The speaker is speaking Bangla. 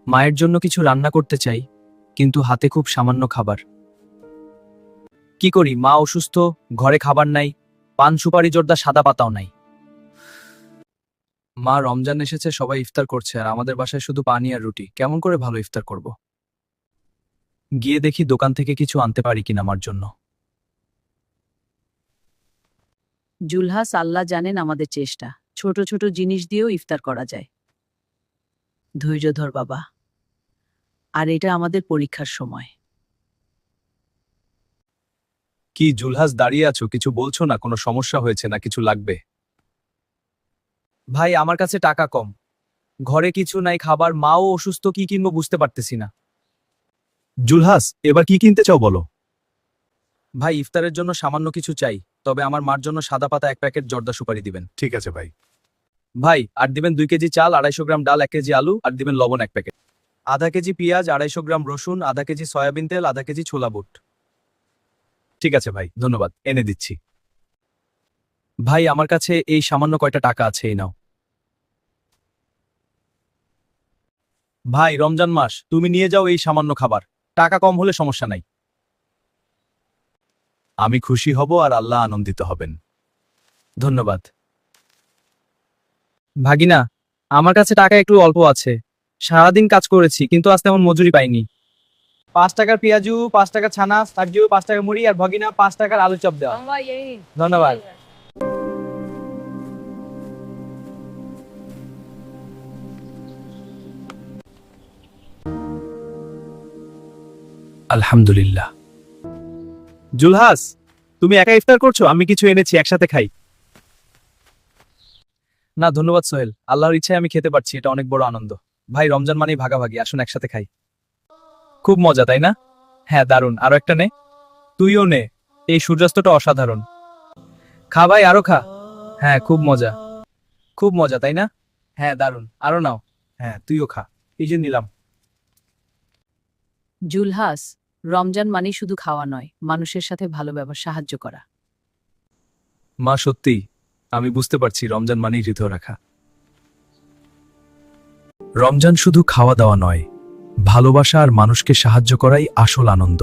মায়ের জন্য কিছু রান্না করতে চাই, কিন্তু হাতে খুব সামান্য খাবার। কি করি, মা অসুস্থ, ঘরে খাবার নাই, পান সুপারি জর্দা সাদা পাতাও নাই। মা, রমজান এসেছে, সবাই ইফতার করছে, আর আমাদের বাসায় শুধু পানি আর রুটি। কেমন করে ভালো ইফতার করব? গিয়ে দেখি দোকান থেকে কিছু আনতে পারি কিনা আমার জন্য। জুলহাস, আল্লাহ জানেন আমাদের চেষ্টা। ছোট ছোট জিনিস দিয়েও ইফতার করা যায়। ধৈর্য ধর বাবা, আর এটা আমাদের পরীক্ষার সময়। কি জুলহাস, দাঁড়িয়ে আছো, কিছু বলছো না? কোনো সমস্যা হয়েছে না? কিছু লাগবে? ভাই, আমার কাছে টাকা কম, ঘরে কিছু নাই, খাবার, মাও অসুস্থ, কি কিনবো বুঝতে পারতেছি না। জুলহাস, এবার কি কিনতে চাও বলো? ভাই, ইফতারের জন্য সামান্য কিছু চাই, তবে আমার মার জন্য সাদা পাতা 1 প্যাকেট জর্দা সুপারি দিবেন। ঠিক আছে ভাই। ভাই, আর দিবেন 2 কেজি চাল, 250 গ্রাম ডাল, 1 কেজি আলু, আর দিবেন লবণ 1 প্যাকেট, আধা কেজি পেঁয়াজ, 250 গ্রাম রসুন, আধা কেজি সয়াবিন তেল, আধা কেজি ছোলা বুট। ঠিক আছে ভাই, ধন্যবাদ, এনে দিচ্ছি। ভাই, আমার কাছে এই সামান্য কয়টা টাকা আছে, এই নাও। ভাই, রমজান মাস, তুমি নিয়ে যাও এই সামান্য খাবার, টাকা কম হলে সমস্যা নাই। আমি খুশি হব আর আল্লাহ আনন্দিত হবেন। ধন্যবাদ। ভাগিনা, আমার কাছে টাকা একটু অল্প আছে, সারাদিন কাজ করেছি, কিন্তু আজ তেমন মজুরি পাইনি। 5 টাকার পেঁয়াজু, 5 টাকার ছানা, সাবজিও 5 টাকা মুড়ি, আর ভগিনা 5 টাকার আলু চপ দেওয়া। ধন্যবাদ। আলহামদুলিল্লাহ। জুলহাস, তুমি একা ইফতার করছো? আমি কিছু এনেছি, একসাথে খাই। না ধন্যবাদ সোহেল, আল্লাহর ইচ্ছায় আমি খেতে পারছি, এটা অনেক বড় আনন্দ। ভাই, রমজান মানেই ভাগাভাগি, আসুন একসাথে খাই। খুব মজা, তাই না? হ্যাঁ, দারুণ, আরো একটা নে। তুইও নে, এই সূর্যাস্তটা অসাধারণ। খা ভাই, আরো খা। হ্যাঁ, খুব মজা, খুব মজা, তাই না? হ্যাঁ, দারুণ, আরো নাও। হ্যাঁ, তুইও খা। এই যে নিলাম। জুলহাস, রমজান মানে শুধু খাওয়া নয়, মানুষের সাথে ভালো ব্যবহার, সাহায্য করা। মা, সত্যি আমি বুঝতে পারছি রমজান মানেই হৃদয় রাখা। রমজান শুধু খাওয়া দাওয়া নয়, ভালোবাসা আর মানুষকে সাহায্য করাই আসল আনন্দ।